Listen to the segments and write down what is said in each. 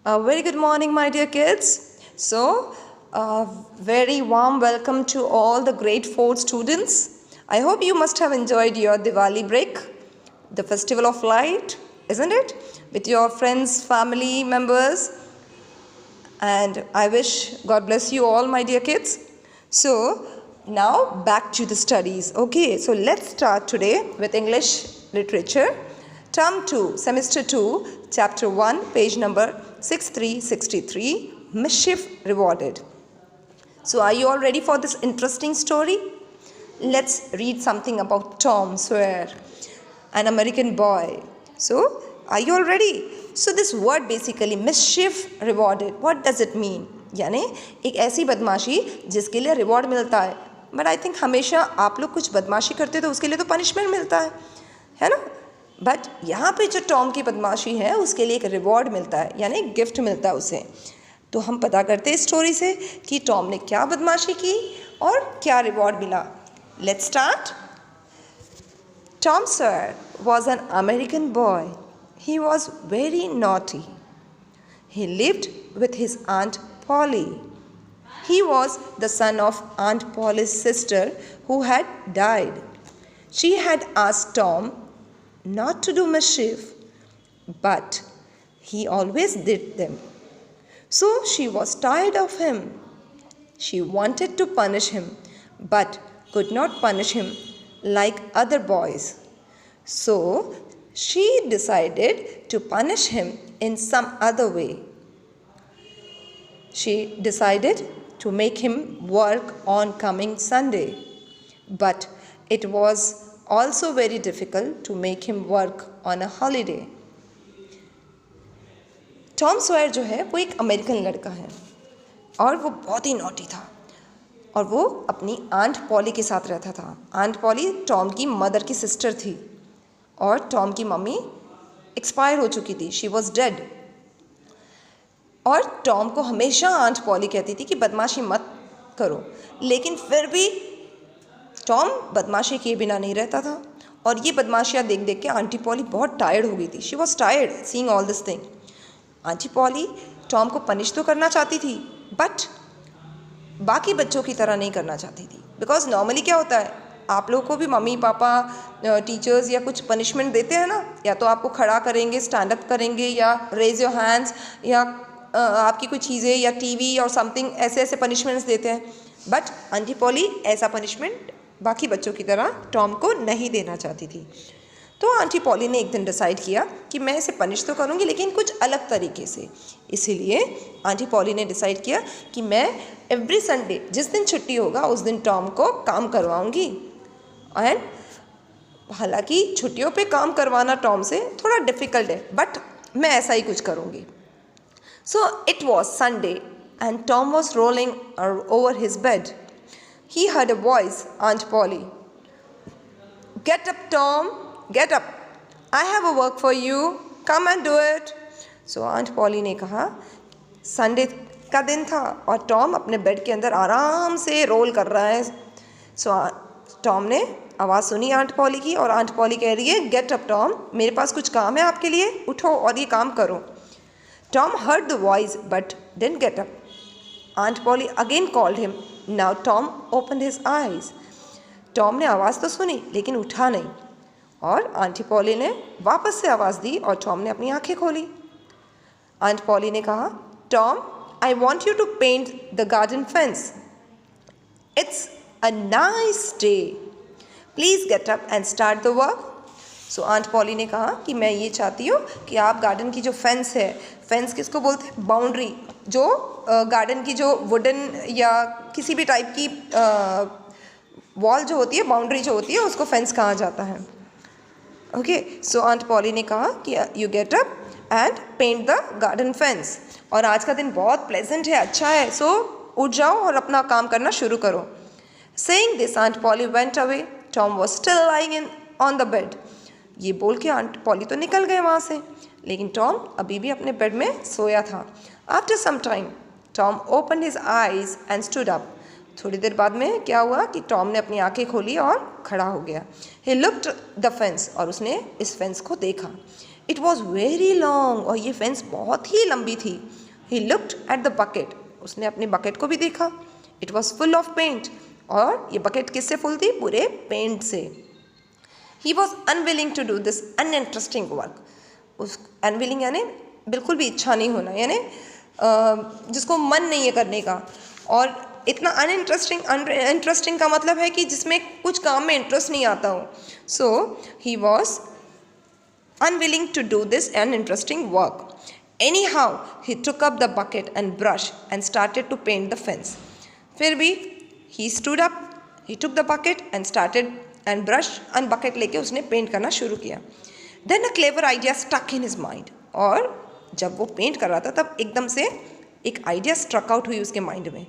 A very good morning, my dear kids. So, a very warm welcome to all the grade 4 students. I hope you must have enjoyed your Diwali break, the festival of light, isn't it? With your friends, family members. And I wish God bless you all, my dear kids. So, now back to the studies. Okay, so let's start today with English literature. Term 2, Semester 2, Chapter 1, page number 6363, Mischief Rewarded. So are you all ready for this interesting story? Let's read something about Tom Sawyer, an American boy. So are you all ready? So this word basically mischief rewarded, what does it mean? यानी एक ऐसी बदमाशी जिसके लिए reward मिलता है. But I think हमेशा आप लोग कुछ बदमाशी करते तो उसके लिए तो पनिशमेंट मिलता है ना. बट यहाँ पे जो टॉम की बदमाशी है उसके लिए एक रिवॉर्ड मिलता है, यानी गिफ्ट मिलता है उसे. तो हम पता करते हैं स्टोरी से कि टॉम ने क्या बदमाशी की और क्या रिवॉर्ड मिला. Let's start. Tom Sawyer was an American boy. He was very naughty. He lived with his Aunt Polly. He was the son of Aunt Polly's sister who had died. She had asked Tom not to do mischief, but he always did them. So she was tired of him. She wanted to punish him, but could not punish him like other boys. So she decided to punish him in some other way. She decided to make him work on coming Sunday, but it was also very difficult to make him work on a holiday. Tom Sawyer जो है वो एक American लड़का है और वो बहुत ही naughty था और वो अपनी आंट पॉली के साथ रहता था. आंट पॉली टॉम की मदर की सिस्टर थी और टॉम की मम्मी एक्सपायर हो चुकी थी. She was dead. और टॉम को हमेशा आंट पॉली कहती थी कि बदमाशी मत करो, लेकिन फिर भी टॉम बदमाशी किए बिना नहीं रहता था. और ये बदमाशियाँ देख देख के आंटी पॉली बहुत टायर्ड हो गई थी. She was tired seeing all this thing. Aunty poly Tom को पनिश तो करना चाहती थी बट बाकी बच्चों की तरह नहीं करना चाहती थी. बिकॉज नॉर्मली क्या होता है, आप लोगों को भी मम्मी पापा टीचर्स या कुछ पनिशमेंट देते हैं ना, या तो आपको खड़ा करेंगे, स्टैंड अप करेंगे, या रेज योर हैंड्स, या आपकी कुछ चीज़ें या टीवी और समथिंग ऐसे ऐसे पनिशमेंट्स देते हैं. बट आंटी पॉली ऐसा पनिशमेंट बाकी बच्चों की तरह टॉम को नहीं देना चाहती थी. तो आंटी पॉली ने एक दिन डिसाइड किया कि मैं इसे पनिश तो करूँगी लेकिन कुछ अलग तरीके से. इसीलिए आंटी पॉली ने डिसाइड किया कि मैं एवरी संडे, जिस दिन छुट्टी होगा उस दिन टॉम को काम करवाऊँगी. एंड हालांकि छुट्टियों पे काम करवाना टॉम से थोड़ा डिफ़िकल्ट है, बट मैं ऐसा ही कुछ करूँगी. So it was Sunday and Tom was rolling over his bed. He heard a voice, Aunt Polly. Get up, Tom. Get up. I have a work for you. Come and do it. So Aunt Polly ने कहा, Sunday का दिन था और Tom अपने bed के अंदर आराम से रोल कर रहा है. सो टॉम ने आवाज़ सुनी आंट पॉली की और आंट पॉली कह रही है, गेट अप टॉम, मेरे पास कुछ काम है आपके लिए, उठो और ये काम करो. Tom heard the voice but didn't get up. Aunt Polly again called him. Now Tom opened his eyes. Tom ने आवाज़ तो सुनी लेकिन उठा नहीं और आंटी पॉली ने वापस से आवाज़ दी और टॉम ने अपनी आंखें खोली. आंट पॉली ने कहा, Tom, I want you to paint the garden fence. It's a nice day. Please get up and start the work. So aunt Polly ने कहा कि मैं ये चाहती हूँ कि आप गार्डन की जो फेंस है, फेंस किसको बोलते हैं, बाउंड्री, जो गार्डन की जो वुडन या किसी भी टाइप की वॉल जो होती है, बाउंड्री जो होती है, उसको फेंस कहा जाता है. ओके, सो आंट पॉली ने कहा कि you get up and paint the garden fence. और आज का दिन बहुत प्लेजेंट है, अच्छा है, सो उठ जाओ और अपना काम करना शुरू करो. Saying this aunt Polly went away. Tom was still lying in on the bed. ये बोल के आंट पॉली तो निकल गए वहाँ से, लेकिन टॉम अभी भी अपने बेड में सोया था. After some time Tom open his eyes and stood up. थोड़ी देर बाद में क्या हुआ कि टॉम ने अपनी आंखें खोली और खड़ा हो गया. ही लुक्ड द फेंस, और उसने इस फेंस को देखा. इट वॉज वेरी लॉन्ग, और ये फेंस बहुत ही लंबी थी. He looked at the bucket, उसने अपने बकेट को भी देखा. It was full of paint, और ये बकेट किससे फुल थी? पूरे पेंट से. He was unwilling to do this uninteresting work. उस अनविलिंग यानी बिल्कुल भी इच्छा नहीं होना, यानी जिसको मन नहीं है करने का. और इतना इंटरेस्टिंग का मतलब है कि जिसमें कुछ काम में इंटरेस्ट नहीं आता हो. So he was unwilling to do this uninteresting work. Anyhow, he took up the bucket and brush and started to paint the fence. फिर भी he stood up, he took the bucket and started and brush and bucket लेके उसने paint करना शुरू किया. Then a clever idea stuck in his mind. और जब वो पेंट कर रहा था तब एकदम से एक आइडिया स्ट्रक आउट हुई उसके माइंड में.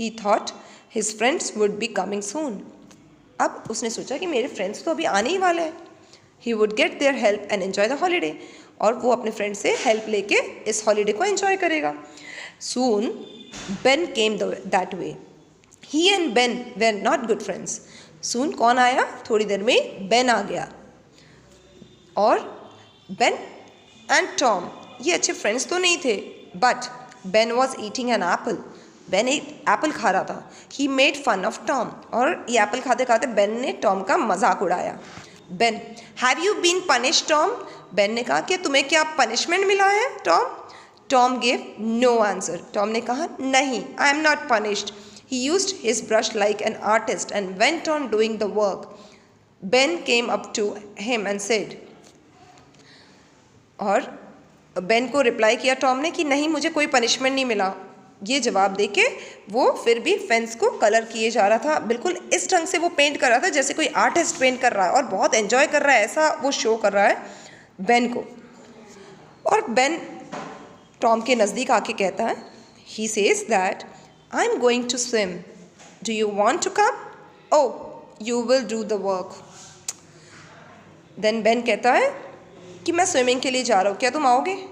He thought his friends would be coming soon. अब उसने सोचा कि मेरे फ्रेंड्स तो अभी आने ही वाले हैं. He would get their help and enjoy the holiday. और वो अपने फ्रेंड से हेल्प लेके इस हॉलीडे को एंजॉय करेगा. Soon Ben came that way. He and Ben were not good friends. Soon कौन आया? थोड़ी देर में Ben आ गया. और Ben and Tom ये अच्छे फ्रेंड्स तो नहीं थे, but Ben was eating an apple. Ben एक एप्पल खा रहा था. He made fun of Tom. और ये एप्पल खाते खाते Ben ने टॉम का मजाक उड़ाया. Ben, have you been punished, Tom? Ben ने कहा कि तुम्हें क्या पनिशमेंट मिला है, Tom? Tom gave no answer. Tom ने कहा नहीं, I am not punished. He used his brush like an artist and went on doing the work. Ben came up to him and said, और Ben को reply किया Tom ने कि नहीं, मुझे कोई पनिशमेंट नहीं मिला. ये जवाब देके वो फिर भी फेंस को कलर किए जा रहा था. बिल्कुल इस ढंग से वो पेंट कर रहा था जैसे कोई आर्टिस्ट पेंट कर रहा है और बहुत एंजॉय कर रहा है, ऐसा वो शो कर रहा है बेन को. और बेन टॉम के नज़दीक आके कहता है, he says that I am going to swim, do you want to come? Oh you will do the work. Then Ben कहता है कि मैं स्विमिंग के लिए जा रहा हूँ, क्या तुम आओगे?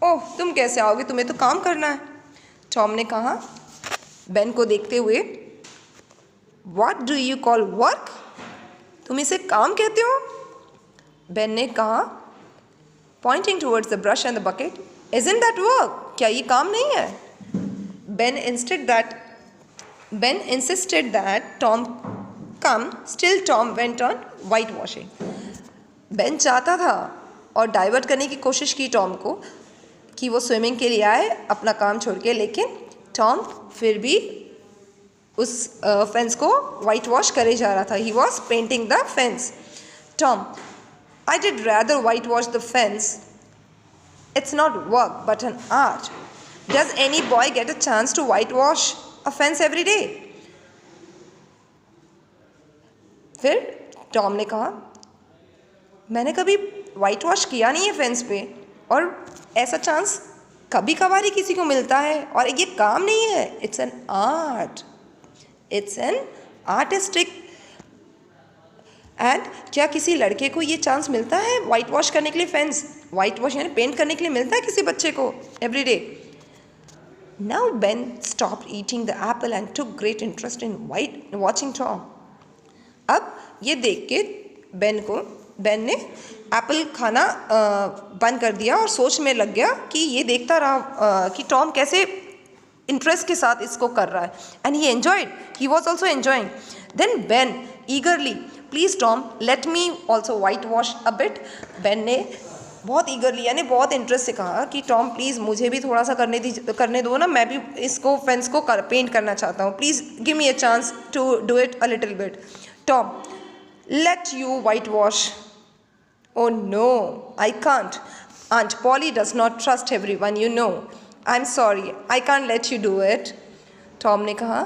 ओह तुम कैसे आओगे, तुम्हें तो काम करना है. टॉम ने कहा बेन को देखते हुए, what do you call work? तुम इसे काम कहते हो? बेन ने कहा pointing towards the brush and the bucket, isn't that work? क्या ये काम नहीं है? Ben insisted that Tom come. Still Tom went on whitewashing. Ben चाहता था और डाइवर्ट करने की कोशिश की टॉम को कि वो स्विमिंग के लिए आए अपना काम छोड़ के, लेकिन टॉम फिर भी उस फेंस को वाइट वॉश करे जा रहा था. He was painting the fence. Tom, I did rather whitewash the fence. It's not work but an art. Does any boy get a chance to whitewash a fence every day? फिर Tom ने कहा मैंने कभी white wash किया नहीं है fence पे, और ऐसा चांस कभी कभार ही किसी को मिलता है, और ये काम नहीं है. It's an art, it's an artistic. And क्या किसी लड़के को ये चांस मिलता है वाइट वॉश करने के लिए? फेंस वाइट वॉश यानी पेंट करने के लिए मिलता है किसी बच्चे को every day? Now Ben stopped eating the Apple and took great interest in watching Tom. अब ये देख के बेन ने एप्पल खाना बंद कर दिया और सोच में लग गया कि ये देखता रहा कि टॉम कैसे इंटरेस्ट के साथ इसको कर रहा है. And he enjoyed, he was also enjoying. Then Ben eagerly, please Tom let me also whitewash a bit. Ben ने बहुत ईगरली यानी बहुत इंटरेस्ट से कहा कि टॉम प्लीज़ मुझे भी थोड़ा सा करने दो ना, मैं भी इसको फेंस को पेंट करना चाहता हूँ. Please give me a chance to do it a little bit. Tom, let you whitewash. Oh no, I can't. Aunt Polly does not trust everyone, you know. I'm sorry, I can't let you do it. Tom ने कहा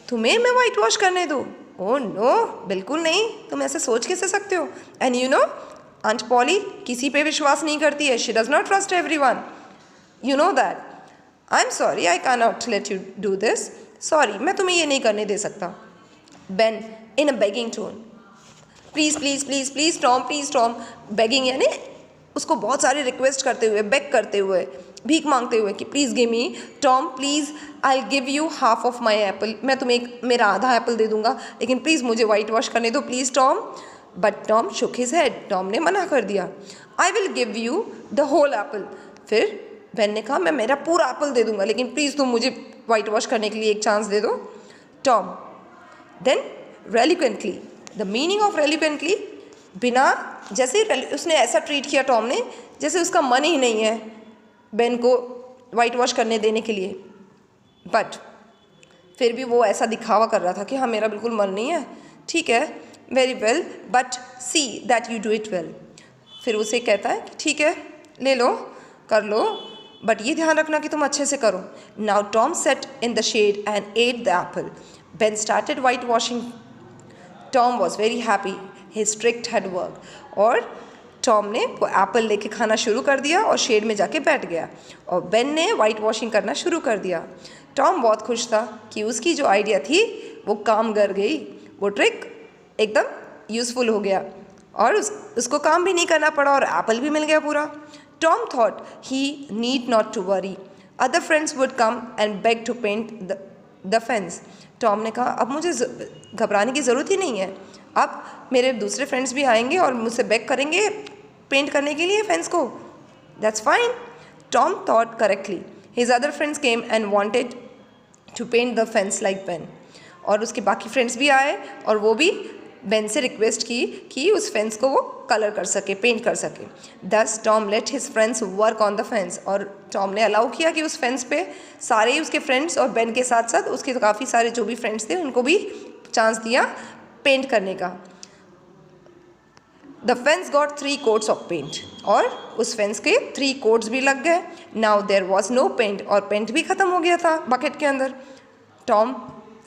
तुम्हें मैं white wash करने दूँ? Oh no, बिल्कुल नहीं, तुम ऐसे सोच कैसे सकते हो? And you know, Aunt Polly किसी पे विश्वास नहीं करती है. She does not trust everyone. You know that. I'm sorry, I cannot let you do this. Sorry, मैं तुम्हें ये नहीं करने दे सकता. Ben in a begging tone. Please please please please Tom, please Tom. Begging यानी उसको बहुत सारे रिक्वेस्ट करते हुए, बेग करते हुए, भीख मांगते हुए कि please give me Tom, please I give you half of my Apple. मैं तुम्हें मेरा आधा एप्पल दे दूँगा, लेकिन प्लीज़ मुझे वाइट वॉश करने दो, please Tom. But Tom shook his head, Tom ने मना कर दिया। I will give you the whole apple, फिर बेन ने कहा मैं मेरा पूरा एप्पल दे दूंगा, लेकिन प्लीज़ तुम मुझे वाइट वॉश करने के लिए एक चांस दे दो। Tom then reluctantly, the meaning of reluctantly, बिना, जैसे उसने ऐसा ट्रीट किया टॉम ने जैसे उसका मन ही नहीं है बेन को वाइट वॉश करने देने के लिए, बट फिर भी वो ऐसा दिखावा कर रहा था कि हाँ मेरा बिल्कुल मन नहीं है, ठीक है, very well, but see that you do it well. फिर उसे कहता है कि ठीक है, ले लो, कर लो, बट ये ध्यान रखना कि तुम अच्छे से करो। Now Tom sat in the shade and ate the apple. Ben started whitewashing. Tom was very happy, his trick had work. और टॉम ने वो एप्पल लेके खाना शुरू कर दिया और शेड में जाके बैठ गया, और बेन ने वाइट वॉशिंग करना शुरू कर दिया। टॉम बहुत खुश था कि उसकी जो आइडिया थी वो काम कर गई, वो ट्रिक एकदम यूज़फुल हो गया और उसको काम भी नहीं करना पड़ा और एप्पल भी मिल गया पूरा। Tom thought he need not to worry, other friends would come and beg to paint the fence. Tom ने कहा अब मुझे घबराने की ज़रूरत ही नहीं है, अब मेरे दूसरे फ्रेंड्स भी आएंगे और मुझसे बेग करेंगे पेंट करने के लिए फेंस को। That's fine, Tom thought correctly. His other friends came and wanted to paint the fence like Ben. और उसके बाकी फ्रेंड्स भी आए और वो भी बेन से रिक्वेस्ट की कि उस फेंस को वो कलर कर सके, पेंट कर सके। दस Tom late his friends work on the fence, और टॉम ने अलाउ किया कि उस फेंस पे सारे ही उसके फ्रेंड्स और बेन के साथ साथ उसके काफ़ी सारे जो भी फ्रेंड्स थे उनको भी चांस दिया पेंट करने का। The fence got 3 coats of paint, और उस फेंस के 3 कोट्स भी लग गए। Now there was no paint, और पेंट भी ख़त्म हो गया था बकेट के अंदर। Tom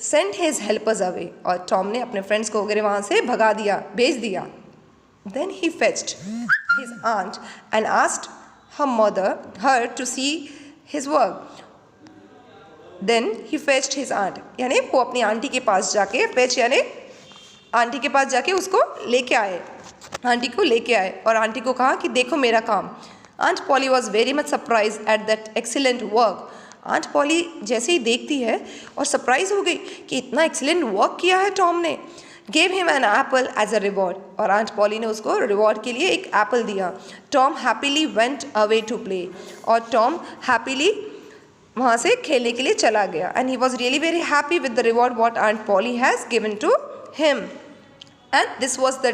sent his helpers away, और टॉम ने अपने फ्रेंड्स को वगैरह वहाँ से भगा दिया, भेज दिया। Then he fetched his aunt and asked her to see his work. Then he fetched his aunt, यानी वो अपनी आंटी के पास जाके, फेच यानी आंटी के पास जाके उसको लेके आए, आंटी को लेके आए और आंटी को कहा कि देखो मेरा काम। Aunt Polly was very much surprise at that excellent work. Aunt Polly जैसे ही देखती है और सरप्राइज हो गई कि इतना एक्सीलेंट वर्क किया है टॉम ने। Gave him an apple as a reward, और आंट पॉली ने उसको रिवॉर्ड के लिए एक एप्पल दिया। Tom happily went away to play, और टॉम हैप्पीली वहाँ से खेलने के लिए चला गया। And he was really very happy with the reward what aunt Polly has given to him. And this was the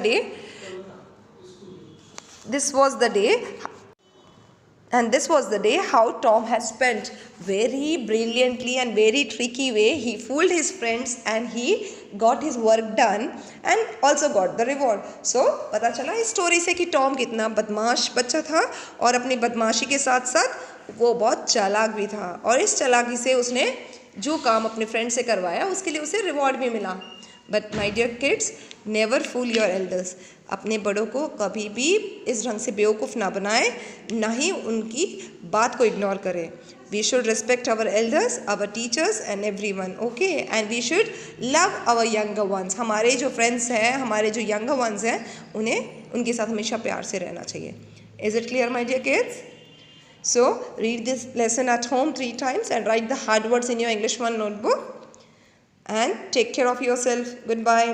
day how Tom has spent very brilliantly and very tricky way. He fooled his friends and he got his work done and also got the reward. So पता चला इस story से कि Tom कितना बदमाश बच्चा था, और अपनी बदमाशी के साथ साथ वो बहुत चालाक भी था, और इस चालाकी से उसने जो काम अपने फ्रेंड से करवाया उसके लिए उसे रिवॉर्ड भी मिला। But my dear kids, never fool your elders. अपने बड़ों को कभी भी इस ढंग से बेवकूफ़ ना बनाएं, ना ही उनकी बात को इग्नोर करें। We should respect our elders, our teachers and everyone, okay, and we should love our younger ones. हमारे जो फ्रेंड्स हैं, हमारे जो यंगर वंस हैं, उनके साथ हमेशा प्यार से रहना चाहिए। Is it clear my dear kids? So read this lesson at home 3 times and write the hard words in your English 1 notebook, and take care of yourself. Goodbye.